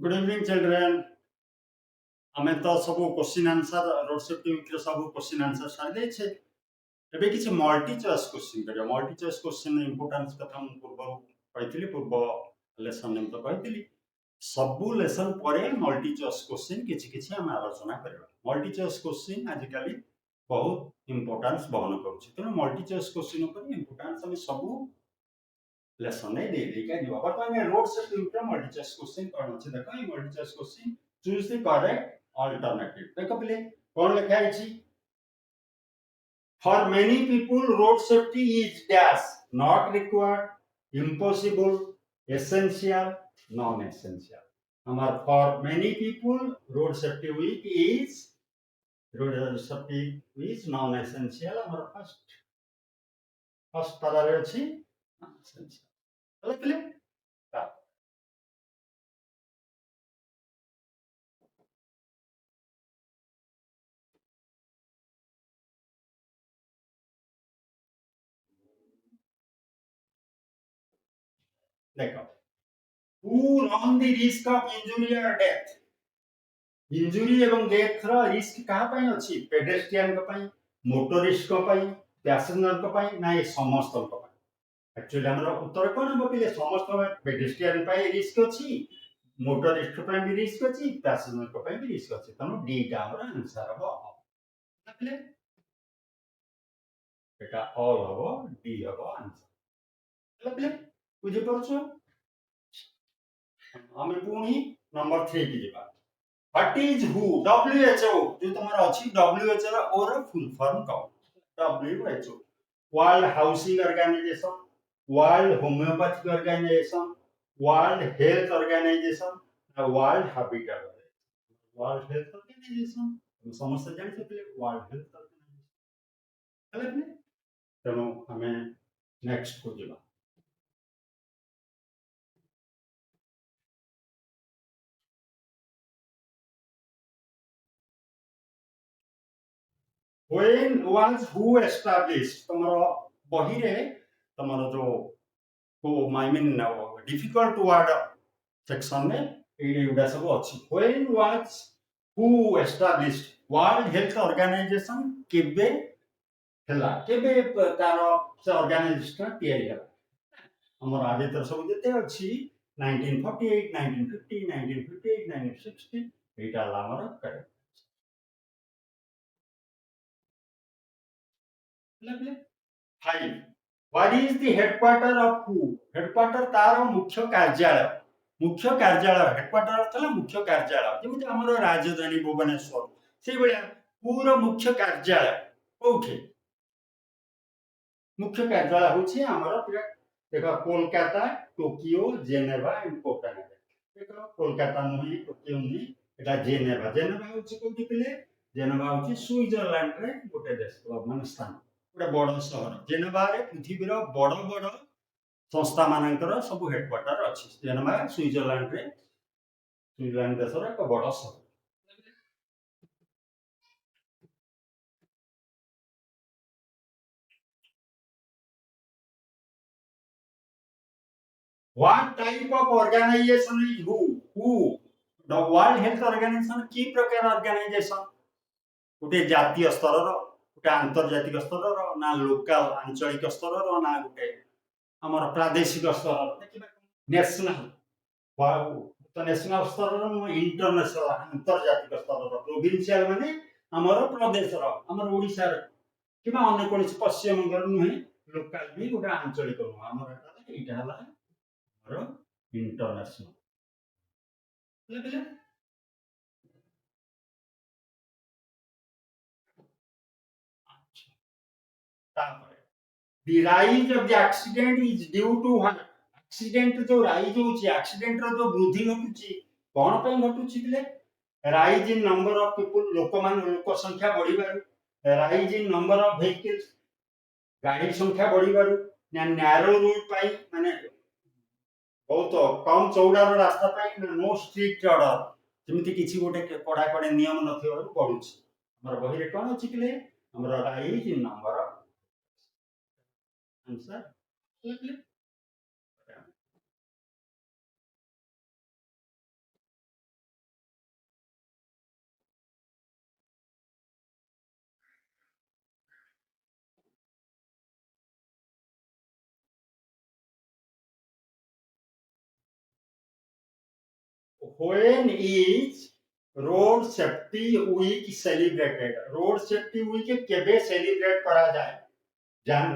Good evening children. आमे तो सब question answer road safety week रे सब क्वेश्चन आंसर सार दे छे। एबे किछ मल्टी चॉइस क्वेश्चन करियो। मल्टी चॉइस क्वेश्चन इंपोर्टेंस कथा हम पूर्व कहथिली, पूर्व लेसन में तो कहथिली। सब लेसन परे मल्टी चॉइस क्वेश्चन किछ हम आलोचना करबा। मल्टी चॉइस क्वेश्चन आजिकली बहुत इंपोर्टेंस बहन करूछि, तेणु मल्टी चॉइस क्वेश्चन ऊपर इंपोर्टेंस हम सब लेसन ने दे दे के दिबा। वर्तमान रोड सेफ्टी वीक रे मल्टी चॉइस क्वेश्चन कोन अछि देखो। ई multi choice question choose the correct alternative. देखो पहले कौन लिखा है जी? For many people, road safety is dash not required, impossible, essential, non-essential. हमार for many people, road safety week is non-essential. हमार first तरह रे अछि non-essential. चलो पहले देखो, who run the risk of injury or death? Injury एवं death रा रिस्क कहा पई अछि? पेडेस्ट्रियन को पई, मोटरिस्ट को पई, पैसेंजर को पई ना, ये समस्त को पई। एक्चुअली हमरा उत्तर कोन हम पहिले समस्त में पेडेस्ट्रियन पई रिस्क अछि, मोटरिस्ट पई भी रिस्क अछि, पैसेंजर को पई भी रिस्क अछि। तनो डी टा हमरा आंसर हबो। मतलब एटा ऑल हबो, डी हबो आंसर। मतलब बुझि परछो? हमें पुणी नंबर 3 की जेबा। What is WHO? WHO जो तुम्हारा अच्छी WHO रा और फुल फॉर्म का WHO world housing organisation, world homeopathic organisation, world health organisation, world habitat world health organisation. हम समस्त जान सकते वर्ल्ड हेल्थ ऑर्गेनाइजेशन। हेल्थ में तेणु हमें नेक्स्ट को जेबा। When was WHO established? तुम्हारा बही रे तुम्हारा जो को I mean difficult word section में एडा सब अछि। When was WHO established? World health organisation केबे हला, केबे तारो से ऑर्गेनाइजेशन तैयारी हला? हमर आगे तर सब जते अछि 1948, 1950, 1958, 1960 एटा ला हमर करेक्ट। लगले 5 What is the headquarter of WHO? headquarter तार मुख्य कार्यालय। मुख्य कार्यालय हेडक्वार्टर थला मुख्य कार्यालय, जेमिति हमर राजधानी भुवनेश्वर से बळिया पूरा मुख्य कार्यालय कोठे? मुख्य कार्यालय होछि हमर देखो Kolkata, Tokyo, Geneva and Copenhagen. देखो कोलकाता नुही, टोकियो नुही, एटा जेनेवा। जेनेवा होछि कोठी पले? जेनेवा होछि स्विट्जरलैंड रे गोटे देश माने स्थान, गोटे बड़ शहर। जेनेवा रे पृथ्वी रो बड़ बड़ संस्था मानकर सब हेडक्वार्टर अछि। जेनेवा स्विट्जरलैंड रे, स्विट्जरलैंड देशर एक बड़ शहर। What type of organization is WHO? WHO, the World Health Organization की प्रकार ऑर्गेनाइजेशन? गोटे जातीय स्तर रो, गोटे अंतर्जातिक स्तर रो, ना लोकल आंचलिक स्तर रो, ना गोटे हमर प्रादेशिक स्तर रो। देखिबा नेशनल तो नेशनल स्तर रो, इंटरनेशनल अंतर्जातिक स्तर रो। प्रोविंशियल माने हमर प्रदेश रो, हमर ओडिसा रो किबा अन्य कोन पश्चिम बंगाल नुहे, लोकल भी गोटे आंचलिक रो। हमर एटा हला इंटरनेशनल। लगले the rise of the accident is due to what? Accident जो राइज होची, एक्सीडेंट रो जो वृद्धि घटुची कोन पे घटुची बले? Rise in number of people, लोक संख्या बढ़िबारु, rise in number of vehicles, गाड़ी संख्या बढ़िबारु, ना नैरो रोड पाई माने बहुत कम चौड़ा रास्ता पाई, ना नो स्ट्रिक्ट ऑर्डर जेमिति किछि गोटे कड़ा कड़े नियम नथिबारु पडुची। हमर बही रे कोन अछि कि हमर rise in number of answer. when is road safety week celebrated? Road safety week केबे सेलिब्रेट करा जाए?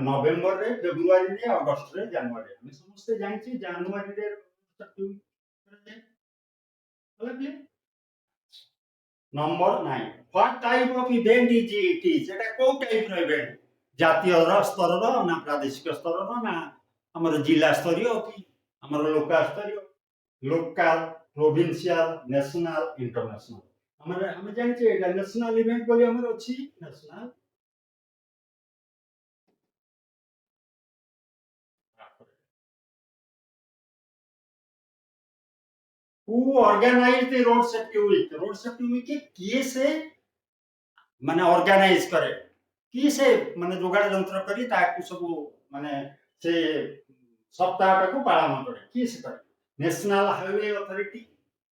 नवेम्बर रे, फेब्रुआरी रे, अगस्त रे, जनवरी? हम समझते जानछि जनवरी रे रोड सेफ्टी वीक करा जाए। बोले number 9, what type of event is it is? एटा को टाइप रो इवेंट? जातीय स्तर रो ना प्रादेशिक स्तर रो ना हमर जिला स्तरीय कि हमर लोकल स्तरीय? Local, provincial, national, international? हमें जानते हैं नेशनल इवेंट बोली हमर अछि national. Who organise the road safety week? Road safety week के किए से माने ऑर्गेनाइज करे, किए से माने जोगाड़ जंत्र करी ताकू सब माने से सप्ताह को पालन करे, किए से करे? National highway authority,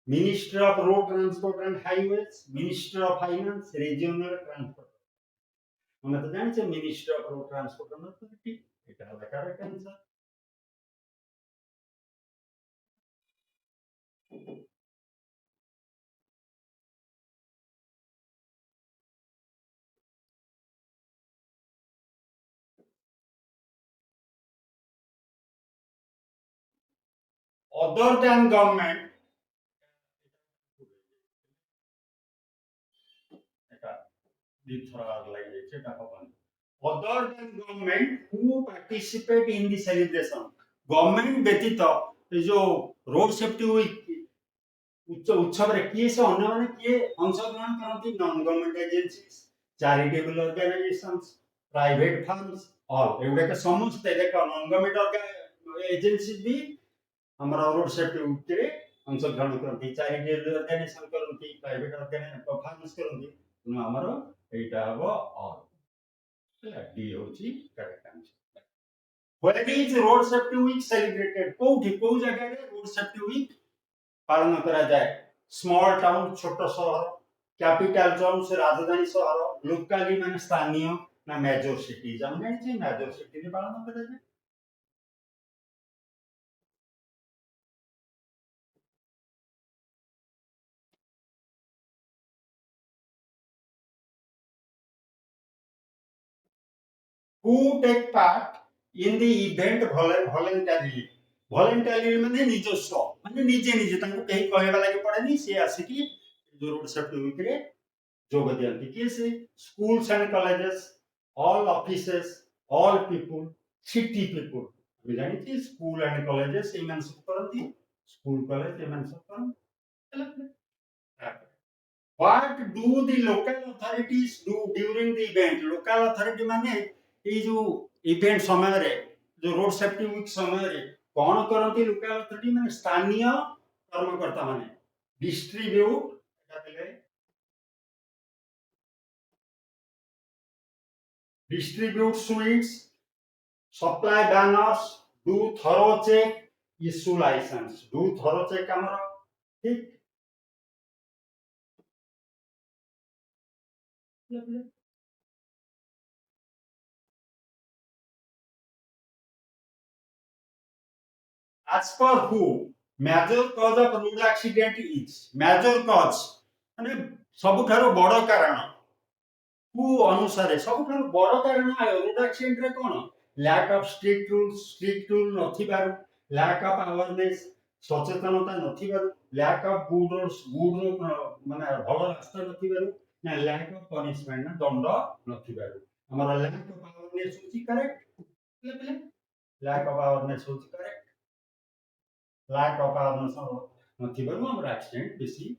ministry of road transport and highways, ministry of finance, regional transport? हमें तो जाने ministry of road transport and authority, এটা হলো correct answer. other than government, এটা দ্বিতীয়বার লাগে সেটা হবে না। other than government who participate in the celebration? Government व्यतीत ये जो रोड सेफ्टी वीक उत्सव रे किए से अन्य माने किए अंशग्रहण करती? Non government agencies, charitable organisations, private firms, all एवढे के समस्त देखो नॉन गवर्नमेंट एजेंसी भी हमारा रोड सेफ्टी वीक रे अंशग्रहण करती, चैरिटेबल ऑर्गेनाइजेशन करती, प्राइवेट ऑर्गेनाइजेशन फर्म्स करती, तुम हमारो एटा हबो ऑल। डी होची correct answer. Where is road safety week celebrated? कोठी को जगह रे रोड सेफ्टी वीक पालन करा जाए? स्मॉल टाउन छोट शहर, कैपिटल टाउन से राजधानी शहर, लोकाली माने स्थानीय ना मेजर सिटीज? हम जानि मेजर सिटी रे पालन करा जाए। Who take part in the event voluntarily? voluntarily माने निजस्व माने निजे निजे तांको कहीं कहबा लागि पड़ेनी, से आसिकी जो रोड सेफ्टी वीक रे जोग दियंती। किसे? Schools and colleges, all offices, all people, city people? हम जानि स्कूल एंड कॉलेजेस एमन सब करंती, स्कूल कॉलेज एमन सब करंती। What do the local authorities do during the event? local authority माने ये जो इवेंट समय रे जो रोड सेफ्टी वीक समय रे कौन करती? लोकल अथॉरिटी माने स्थानीय कर्मकर्ता माने distribute sweets, supply banners, do thorough check, issue license? do thorough check हमर ठीक। as per who major cause of road accident is? major cause माने सबुठारो बड़ कारण कु अनुसार सबुठारो बड़ कारण रोड एक्सीडेंट रे कोन? लैक ऑफ स्ट्रिक्ट रूल नथिबारु, लैक ऑफ अवेयरनेस सचेतनता नथिबारु, लैक ऑफ गुड माने भलो रास्ता नथिबारु, ना लैक ऑफ पनिशमेंट ना दंड नथिबारु? हमरा लैक ऑफ अवेयरनेस होची करेक्ट। लैक ऑफ अवेयरनेस होची करेक्ट। लैक ऑफ अवेयरनेस नथिबारु हमरा एक्सीडेंट बेसी।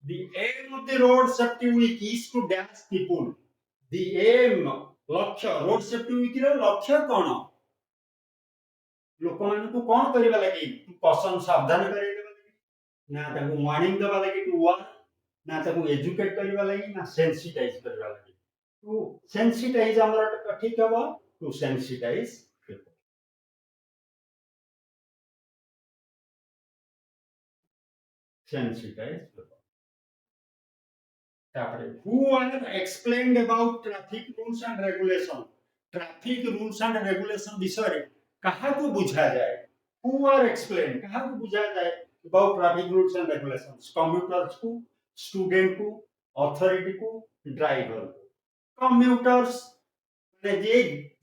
The aim of the road safety week is to dash people. The aim लक्ष्य रोड सेफ्टी वीक रो लक्ष्य कोन? लोक मान को कोन करबा लागि? पसंद सावधान करबा लागि, ना ताको वार्निंग देबा लागि टू वार्न, ना ताको एजुकेट करबा लागि, ना सेंसिटाइज करबा लागि? टू सेंसिटाइज हमरा ठीक हबो, to sensitise sensitise. who are explained about traffic rules and regulation? Traffic rules and regulation विषय कहा को बुझा जाए, हु आर एक्सप्लेन कहा को बुझा जाए about traffic rules and regulations, commuters को, स्टूडेंट को, अथॉरिटी को, ड्राइवर को। कम्यूटर्स माने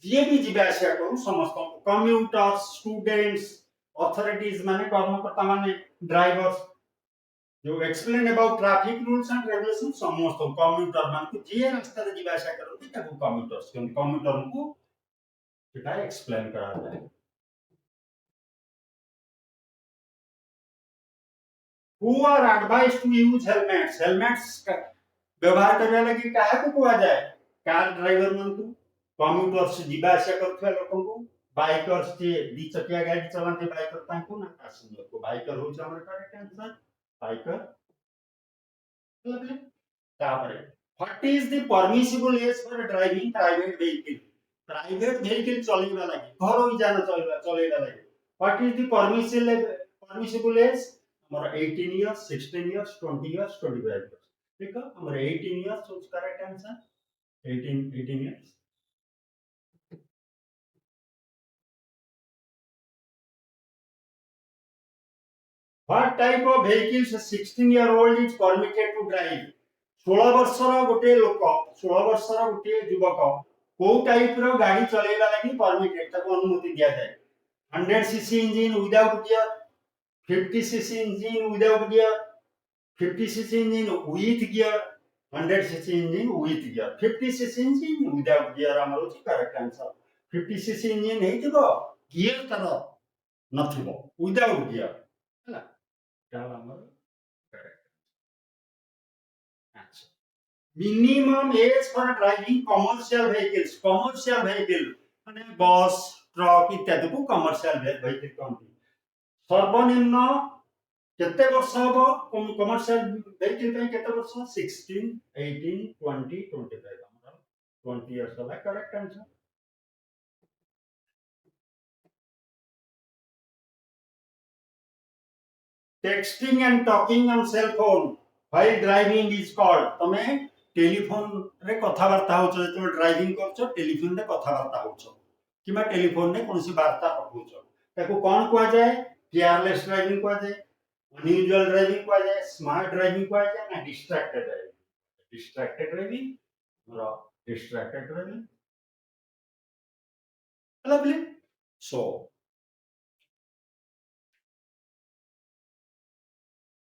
जे भी जीवा आसिया करू समस्त कम्यूटर्स, स्टूडेंट्स, अथॉरिटीज माने कर्मकर्ता माने, ड्राइवर्स जो explain about traffic rules and regulation समस्त कम्यूटर मान को जे रास्ता रे जीवा आसिया करते ताको कम्यूटर्स कहते, कम्यूटर को सेटा एक्सप्लेन करा जाए। Who are advise to use helmets, helmets का व्यवहार करने लगी काहे को कुआ जाए, कार ड्राइवर मन को, कम्यूटर्स जीवा आसिया करथवा लोकन को, बाइकर्स जे दी चकिया गाड़ी चलाते बाइकर ताको ना पैसेंजर को, बाइकर हो हमर करेक्ट आंसर बाइकर। मतलब तापरे what is the permissible age for driving private vehicle, private vehicle चलेबा लागि घर ही जाना चलेबा लागि what is the permissible age हमर 18 इयर्स, 16 इयर्स, 20 इयर्स, 25 इयर्स। ठीक है हमर 18 years is correct answer, 18 years. What type of vehicles a 16-year-old is permitted to drive? 16 ବର୍ଷର ଗୋଟିଏ ଲୋକ, 16 ବର୍ଷର ଗୋଟିଏ ଯୁବକ କୋଉ ଟାଇପ ର ଗାଡି ଚଲେଇବା ଲାଗି ପରମିଟେଡ ତାକୁ ଅନୁମତି ଦିଆଯାଏ? 100 cc engine without gear, 50 cc engine without gear, 50 cc engine with gear, 100 cc engine with gear, 50 cc engine without gear हमर होची करेक्ट आंसर। 50 cc इंजिन हेतिबो गियर तर नथिबो विदाउट गियर ହେଲା ତାହେଲେ ଆମର correct answer। minimum age for driving commercial vehicles, commercial vehicle माने bus truck इत्यादि को कमर्शियल vehicle कहନ୍ତି। सर्वनिम्न केते वर्ष हबो कमर्शियल vehicle पे केते वर्ष 16 18 20 25 हमर 20 इयर्स होला correct answer. Texting and talking on sale phone while driving is called, तमे टेलीफोन रे कथावार्ता होछ जेतो ड्राइविंग करछो टेलीफोन रे कथावार्ता होछ किबा टेलीफोन रे कोनसी वार्ता पठौछ ताको कोन कुआ जाय, केयरलेस ड्राइविंग कुआ जाय, अनयूजुअल ड्राइविंग कुआ जाय, स्मार्ट ड्राइविंग कुआ जाय ना डिस्ट्रैक्टेड ड्राइविंग, डिस्ट्रैक्टेड ड्राइविंग रो distracted driving lovely। So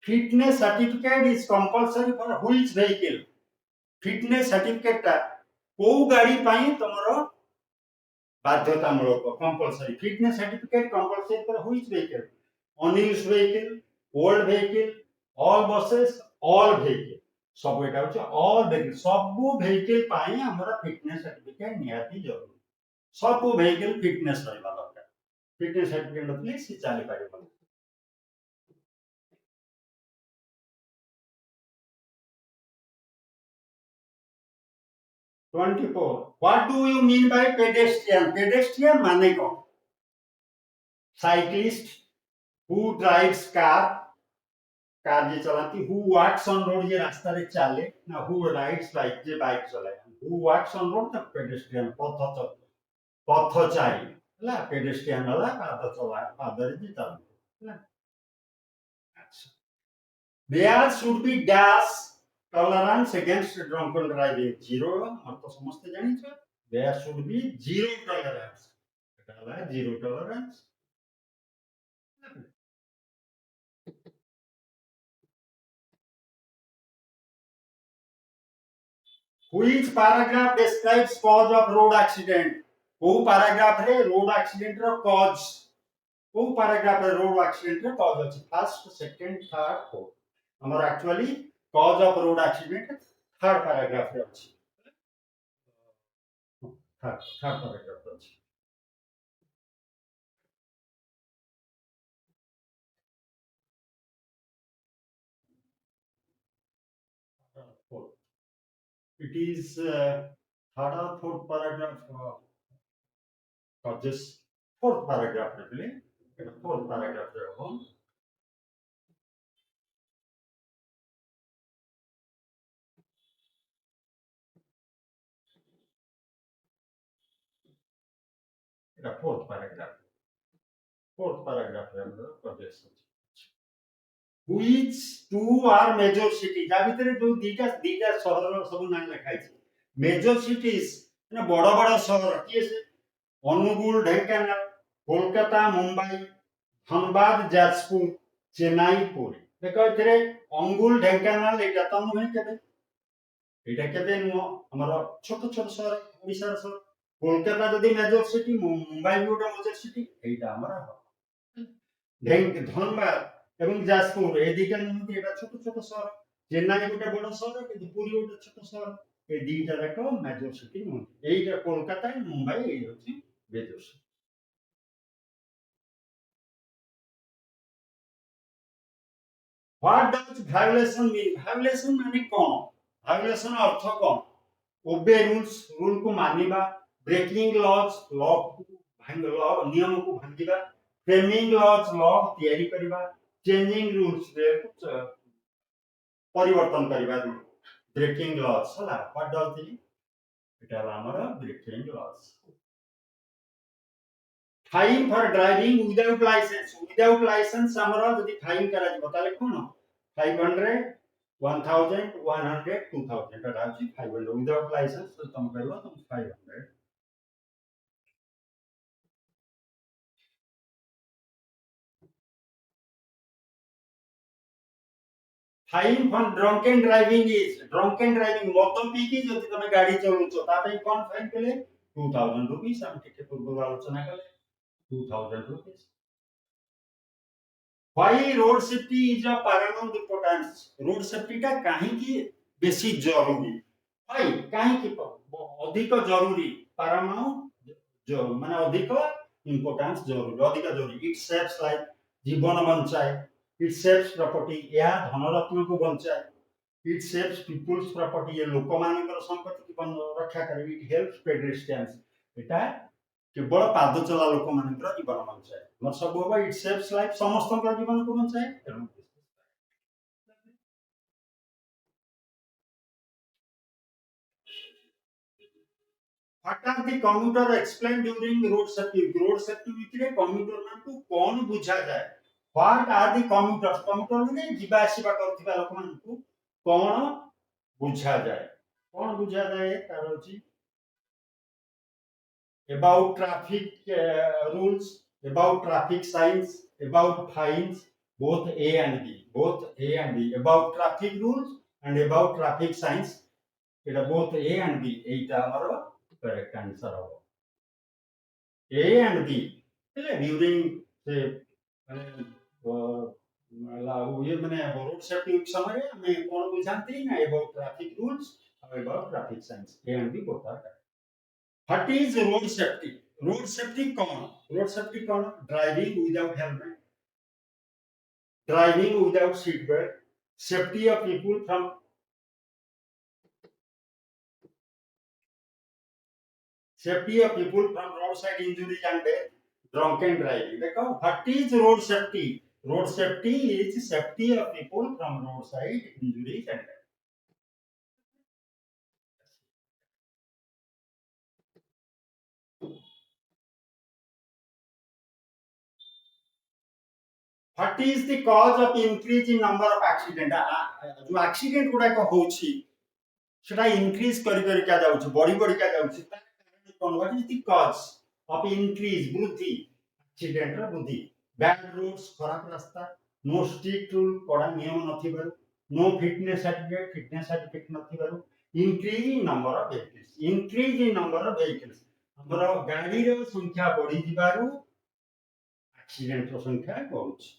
fitness certificate is compulsory for which vehicle, fitness certificate टा को गाड़ी पाई तमरो बाध्यतामूलक compulsory, fitness certificate compulsory for which vehicle, unused vehicle, old vehicle, all buses, all vehicle सब एटा होछ ऑल व्हीकल, सब व्हीकल पाई हमरा फिटनेस सर्टिफिकेट नियाती जरूरी, सब व्हीकल फिटनेस रहबा दरकार, फिटनेस सर्टिफिकेट नथले से चली पारिबो। 24 what do you mean by pedestrian, pedestrian माने कौन, cyclist, who drives car, car जे चलाती, हु वॉक्स ऑन रोड जे रास्ता रे चाले ना, हु राइड्स बाइक जे बाइक चलाए, हु वॉक्स ऑन रोड तक पेडेस्ट्रियन पथचारी ହେଲା पेडेस्ट्रियन वाला पाद चला पाद रे जे चला ହେଲା। अच्छा there should be dash tolerance against drunken driving, zero हम तो समझते जानी छ, there should be zero tolerance, এটা হলো zero tolerance। Which paragraph describes cause of road accident, को paragraph रे road accident रो cause, को paragraph रे road accident रो cause अछि, first second third fourth हमर actually cause of road accident third paragraph रे अछि, third paragraph रे अछि। It is third or fourth paragraph causes, fourth paragraph रे बोले, fourth paragraph रे हो। फोर्थ पैराग्राफ रे हमर project which two are major cities या भितर जो दीटा शहर सब नाम लिखाई मेजर सिटीज ना बड़ बड़ शहर किए से अनुगुल ढेंकानाल कोलकाता मुंबई धनबाद जाजपुर चेन्नई पुरी देखो एथिरे अंगुल ढेंकानाल एटा त नुहे केबे एटा केबे नु हमर छोट छोट शहर ओडिसा शहर कोलकाता जदि मेजर सिटी मुंबई भी गोटे मेजर सिटी एटा हमर धनबाद एवं जाजपुर ए दिटा नुहे एटा छोट छोट शहर चेन्नई गोटे बड़ शहर कि पुरी गोटे छोट शहर ए दिटा जाक मेजर सिटी नुहे एटा कोलकाता मुंबई ए होची major city What does violation mean? Violation माने कौन? Violation अर्थ कौन? Obey rules, rule को मानिबा, breaking laws, law को भांग law नियम को भांगिबा, framing laws, law तैयारी करिबा, changing rules रे परिवर्तन करिबा rule. Breaking laws हला what does it? एटा हमर breaking laws. Fine for driving without license. Without license हमरा जदि फाइन करा जिवो ताले कोन 500 1000 100 2000 टा राजी 500 without license तो तुम करबो तुम 500 fine for drunken driving is drunken driving मद पीकी जदि तुम गाड़ी चलौछो तापे कोन फाइन केले 2000 रुपीस हम टिके पूर्व आलोचना कले 2000 rupees. Why road safety is of paramount importance? Road safety का काहे की बेसी जरूरी? Why काहे की अधिक जरूरी paramount जो माने अधिक importance जरूरी अधिक जरूरी it saves life जीवन बंचाए it saves property या धनरत्न को बंचाए it saves people's property ये लोक मानकर संपत्ति की रक्षा करे it helps pedestrians एटा केवल पाद चला लोक मानकर जीवन बंचाए मोर सब होबा इट सेव्स लाइफ समस्त जीवन को बंचाए What are the commuter explained during road safety week रे commuter मान को कोन बुझा जाए What are the commuters commuter माने जीवा आसीबा करथिबा लोक मान को कोन बुझा जाए तार होची about traffic rules, about traffic signs, about fines, both A and B, about traffic rules and about traffic signs. It both A and B. Eita amaro correct answer hobo. A and B. During say ये मैंने road safety समय में कौन बुझाती ना about traffic rules और about traffic signs. A and B both are correct. What is road safety? Road safety कौन? Road safety कौन? Driving without helmet, driving without seat belt, safety of people from roadside injuries and death, drunken driving. देखो what is road safety? Road safety is safety of people from roadside injuries and death. What is the cause of increase in number of accident? जो accident गुड़ा को होची सेटा increase करी क्या जाउची बड़ी क्या जाउची कौन what is the cause of increase वृद्धि accident रा वृद्धि bad roads खराब रास्ता no strict rule कड़ा नियम नथिबारु no fitness certificate नथिबारु increase in number of vehicles हमर गाड़ी रो संख्या बढ़ी दिबारु accident रो संख्या बढ़ुची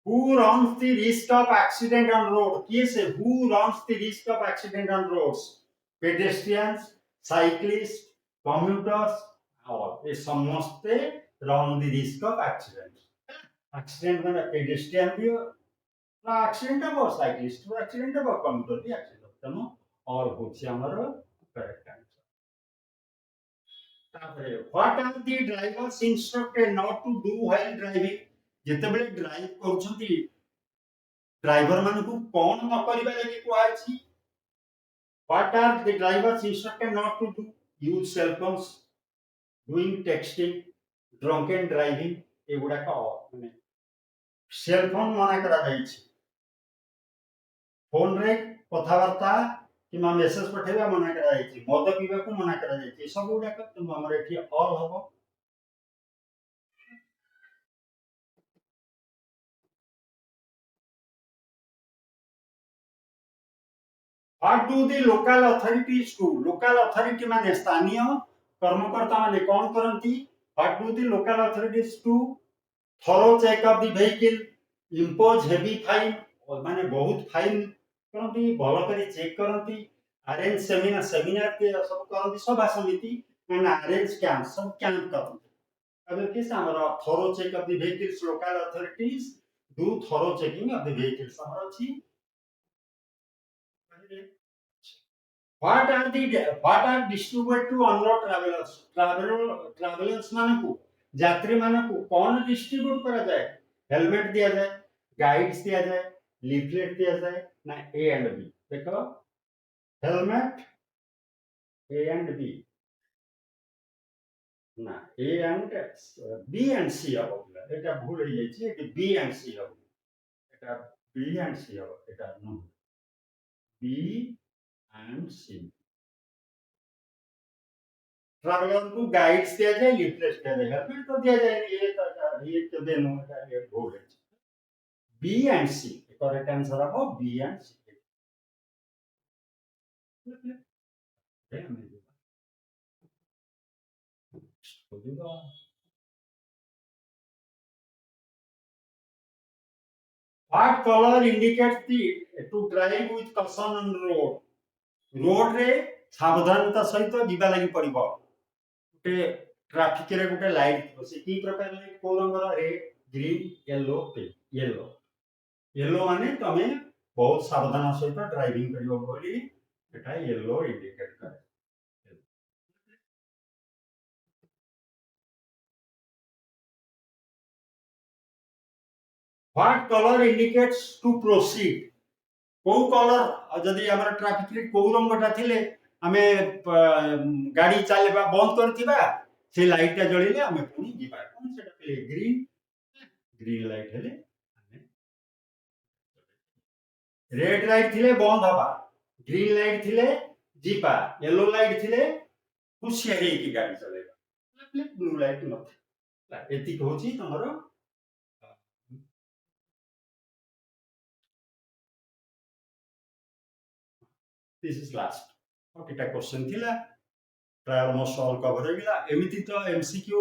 Who runs the risk of accident on road? Yes, who runs the risk of accident on roads? Pedestrians, cyclists, commuters, all. ये समस्ते run the risk of accident. Accident में pedestrian भी accident है cyclist भी accident है commuter भी accident है तनो और होची हमारा correct answer. What are the drivers instructed not to do while driving? ଯେତେବେଳେ ଡ୍ରାଇଭ କରୁଛନ୍ତି ଡ୍ରାଇଭର ମାନଙ୍କୁ କଣ ନ କରିବା ଲାଗି କୁହାଯାଇଛି What are the drivers instructed not to do? Use cell phones, doing texting, drunken driving, ଏଗୁଡାକ ମାନେ ସେଲ୍ ଫୋନ୍ ମନା କରାଯାଇଛି। ଫୋନରେ କଥାବାର୍ତ୍ତା କିମ୍ବା ମେସେଜ ପଠେଇବା ମନା କରାଯାଇଛି। ମଦ ପିଇବାକୁ ମନା କରାଯାଇଛି। ଏସବୁ ଗୁଡାକ ତେଣୁ ଆମର ଏଠି ଅଲ୍ ହବ। What do the local authorities do? Local authority माने स्थानीय कर्मकर्ता माने कौन करती? What do the local authorities do? Thorough check of the vehicle, impose heavy fine माने बहुत फाइन करती, भल करी चेक करती, अरेंज सेमिनार के सब करती, सभा समिति माने अरेंज कैंप सब कैंप करती। अगर किस हमारा thorough check of the vehicles, local authorities do thorough checking of the vehicles हमारा अच्छी। what are distributed to unload travelers मानकु यात्री मानकु कौन डिस्ट्रीब्यूट करा जाए? हेलमेट दिया जाए, गाइड्स दिया जाए, लीफलेट दिया जाए ना ए एंड बी? देखो हेलमेट ए एंड बी ना ए एंड बी एंड सी হবো এটা ভুল হয়ে যাচ্ছে এটা বি এন্ড সি হবে এটা বি এন্ড সি হবে এটা নো বি एंड सी ट्रैवलर को गाइड्स दिया जाए लिफलेट्स दिया जाए हेलमेट तो दिया जाए ये तो देनो ये भूल है B and C correct answer है B and C What color indicates the to drive with caution on the road? Road रे सावधानता सहित जीवा लागि पड़िबो गोटे ट्रैफिक रे गोटे लाइट थिबो से की प्रकार लाइट को रंगर red green yellow pink yellow माने तमे बहुत सावधान सहित ड्राइविंग करियो बोली एटा येलो इंडिकेट करे। What color indicates to proceed? को कलर जदि हमर ट्रैफिक रे को रंगटा थिले हमें गाड़ी चलेबा बंद करथिबा से लाइट टा जळिले हमें पुनी जीबा कोन सेटा पे ग्रीन लाइट हेले रेड लाइट थिले बंद हबा ग्रीन लाइट थिले जीबा येलो लाइट थिले खुशियारी की गाड़ी चलेबा ब्लू लाइट नथे एति होची तमरो दिस इज लास्ट ओके टा क्वेश्चन थिला प्राय ऑलमोस्ट ऑल कवर होइला एमिति तो एमसीक्यू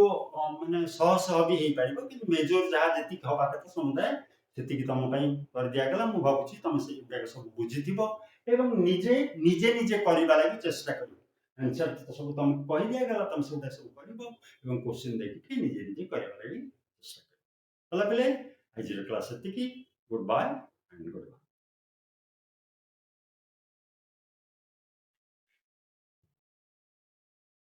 माने सहज भी हेई पारिबो कि मेजर जहा जति हबा कथा समुदाय सेति कि तम पई कर दिया गेला मु भाबुची तम से जाक सब बुझिथिबो एवं निजे निजे निजे करिबा लागि चेष्टा करिबो आंसर तो सब तम कहि दिया गेला तम से सब करिबो एवं क्वेश्चन देखि निजे निजे करिबा लागि चेष्टा करिबो हला पले आज क्लास सेति कि गुड बाय एंड गुड